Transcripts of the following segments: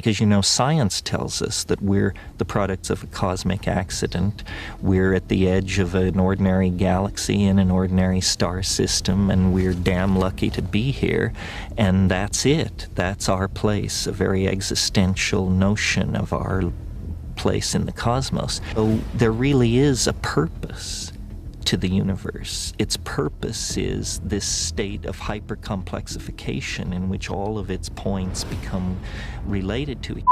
Because, science tells us that we're the products of a cosmic accident. We're at the edge of an ordinary galaxy in an ordinary star system, and we're damn lucky to be here. And that's it. That's our place, a very existential notion of our place in the cosmos. So there really is a purpose to the universe. Its purpose is this state of hypercomplexification in which all of its points become related to each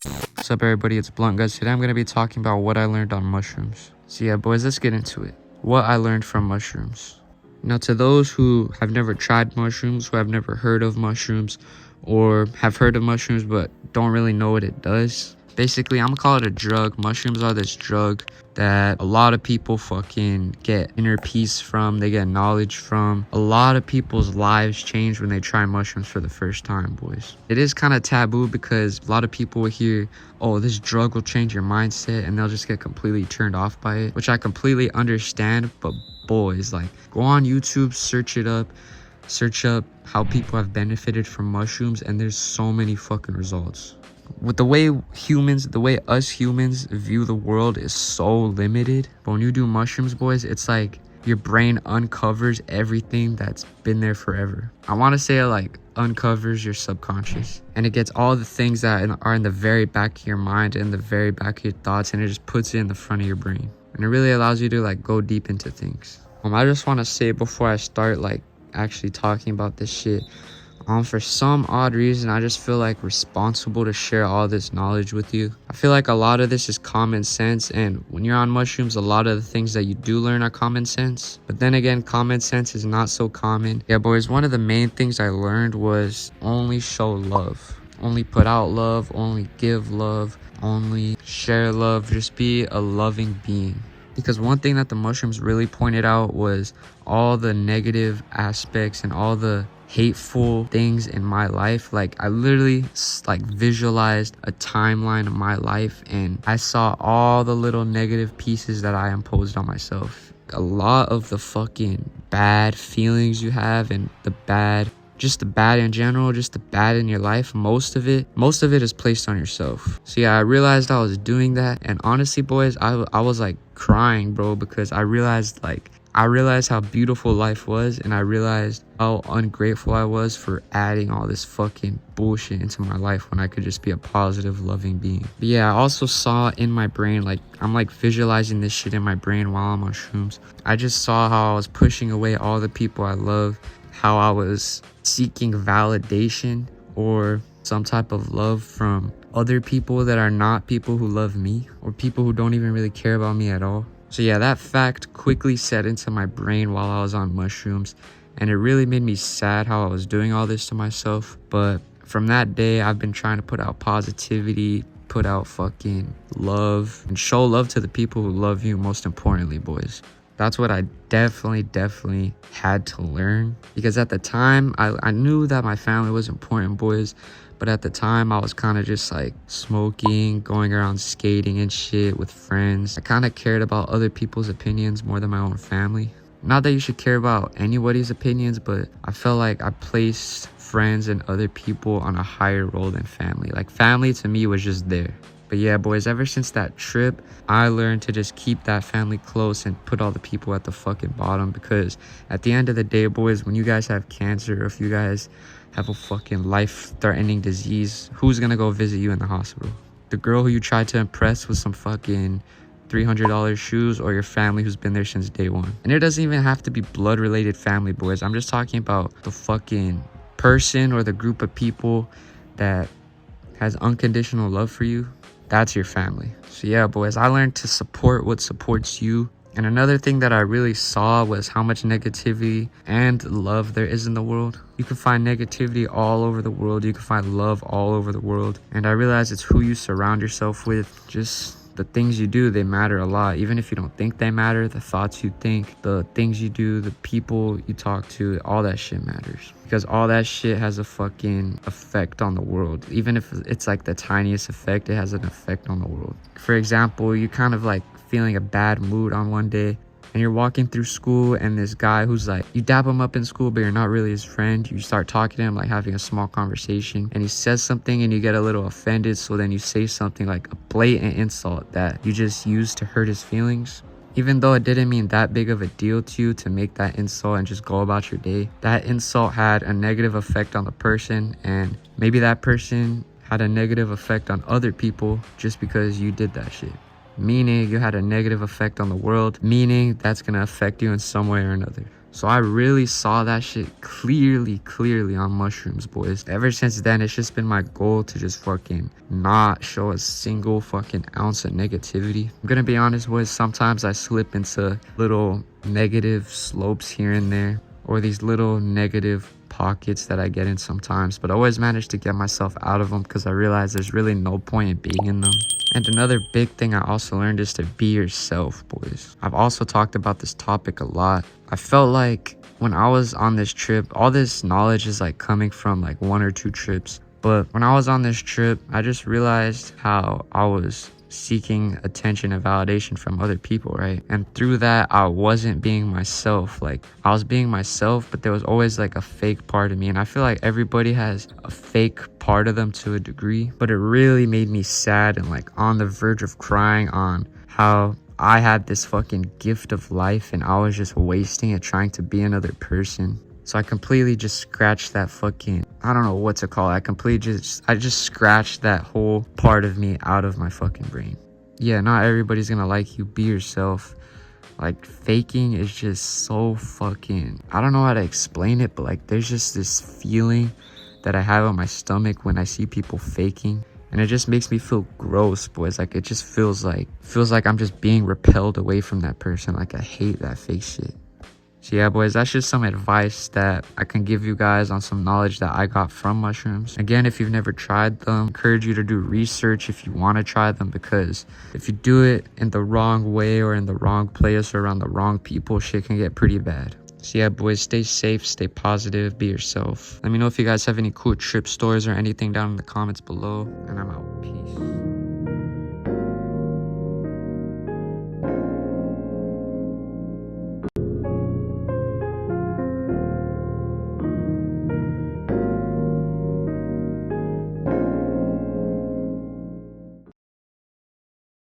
other. What's up, everybody? It's Blunt Guys. Today I'm going to be talking about what I learned on mushrooms. So yeah, boys, let's get into it. What I learned from mushrooms. Now, to those who have never tried mushrooms, who have never heard of mushrooms, or have heard of mushrooms but don't really know what it does, basically, I'm gonna call it a drug. Mushrooms are this drug that a lot of people fucking get inner peace from. They get knowledge from. A lot of people's lives change when they try mushrooms for the first time, boys. It is kind of taboo because a lot of people will hear, oh, this drug will change your mindset, and they'll just get completely turned off by it, which I completely understand. But boys, like, go on YouTube, search up how people have benefited from mushrooms, and there's so many fucking results. With the way us humans view the world is so limited, but when you do mushrooms, boys, it's like your brain uncovers everything that's been there forever. I want to say it like uncovers your subconscious, and it gets all the things that are in the very back of your mind and the very back of your thoughts, and it just puts it in the front of your brain, and it really allows you to like go deep into things. I just want to say before I start like actually talking about this shit, for some odd reason, I just feel like responsible to share all this knowledge with you. I feel like a lot of this is common sense, and when you're on mushrooms, a lot of the things that you do learn are common sense. But then again, common sense is not so common. Yeah, boys, one of the main things I learned was only show love. Only put out love, only give love, only share love. Just be a loving being. Because one thing that the mushrooms really pointed out was all the negative aspects and all the hateful things in my life. Like, I literally like visualized a timeline of my life, and I saw all the little negative pieces that I imposed on myself. A lot of the fucking bad feelings you have, and the bad in general, just the bad in your life, most of it is placed on yourself. So yeah, I realized I was doing that, and honestly, boys, I was like crying, bro, because I realized how beautiful life was, and I realized how ungrateful I was for adding all this fucking bullshit into my life when I could just be a positive, loving being. But yeah, I also saw in my brain, like, I'm like visualizing this shit in my brain while I'm on shrooms. I just saw how I was pushing away all the people I love, how I was seeking validation or some type of love from other people that are not people who love me, or people who don't even really care about me at all. So yeah, that fact quickly set into my brain while I was on mushrooms, and it really made me sad how I was doing all this to myself. But from that day, I've been trying to put out positivity, put out fucking love, and show love to the people who love you, most importantly, boys. That's what I definitely had to learn, because at the time, I knew that my family was important, boys. But at the time, I was kind of just like smoking, going around skating and shit with friends. I kind of cared about other people's opinions more than my own family. Not that you should care about anybody's opinions, but I felt like I placed friends and other people on a higher role than family. Like, family to me was just there. But yeah, boys, ever since that trip, I learned to just keep that family close and put all the people at the fucking bottom. Because at the end of the day, boys, when you guys have cancer, or if you guys have a fucking life-threatening disease, who's gonna go visit you in the hospital? The girl who you tried to impress with some fucking $300 shoes, or your family who's been there since day one? And it doesn't even have to be blood-related family, boys. I'm just talking about the fucking person or the group of people that has unconditional love for you. That's your family. So yeah, boys, I learned to support what supports you. And another thing that I really saw was how much negativity and love there is in the world. You can find negativity all over the world. You can find love all over the world. And I realized it's who you surround yourself with. Just the things you do, they matter a lot. Even if you don't think they matter, the thoughts you think, the things you do, the people you talk to, all that shit matters. Because all that shit has a fucking effect on the world. Even if it's like the tiniest effect, it has an effect on the world. For example, you kind of like feeling a bad mood on one day, and you're walking through school, and this guy who's like, you dap him up in school, but you're not really his friend. You start talking to him, like having a small conversation, and he says something and you get a little offended. So then you say something like a blatant insult that you just use to hurt his feelings. Even though it didn't mean that big of a deal to you to make that insult and just go about your day, that insult had a negative effect on the person, and maybe that person had a negative effect on other people just because you did that shit. Meaning you had a negative effect on the world, meaning that's gonna affect you in some way or another. So I really saw that shit clearly on mushrooms, boys. Ever since then, it's just been my goal to just fucking not show a single fucking ounce of negativity. I'm gonna be honest, boys, sometimes I slip into little negative slopes here and there, or these little negative pockets that I get in sometimes, but I always manage to get myself out of them because I realize there's really no point in being in them. And another big thing I also learned is to be yourself, boys. I've also talked about this topic a lot. I felt like when I was on this trip, all this knowledge is like coming from like 1 or 2 trips. But when I was on this trip, I just realized how I was seeking attention and validation from other people, right? And through that, I wasn't being myself. Like, I was being myself, but there was always like a fake part of me. And I feel like everybody has a fake part of them to a degree, but it really made me sad and like on the verge of crying on how I had this fucking gift of life and I was just wasting it trying to be another person. So I completely just scratched that fucking, I don't know what to call it. I just scratched that whole part of me out of my fucking brain. Yeah, not everybody's gonna like you. Be yourself. Like, faking is just so fucking, I don't know how to explain it, but like there's just this feeling that I have on my stomach when I see people faking. And it just makes me feel gross, boys. Like, it just feels like I'm just being repelled away from that person. Like, I hate that fake shit. So yeah, boys, that's just some advice that I can give you guys on some knowledge that I got from mushrooms. Again, if you've never tried them, I encourage you to do research if you want to try them, because if you do it in the wrong way or in the wrong place or around the wrong people, shit can get pretty bad. So yeah, boys, stay safe, stay positive, be yourself. Let me know if you guys have any cool trip stories or anything down in the comments below, and I'm out. Peace.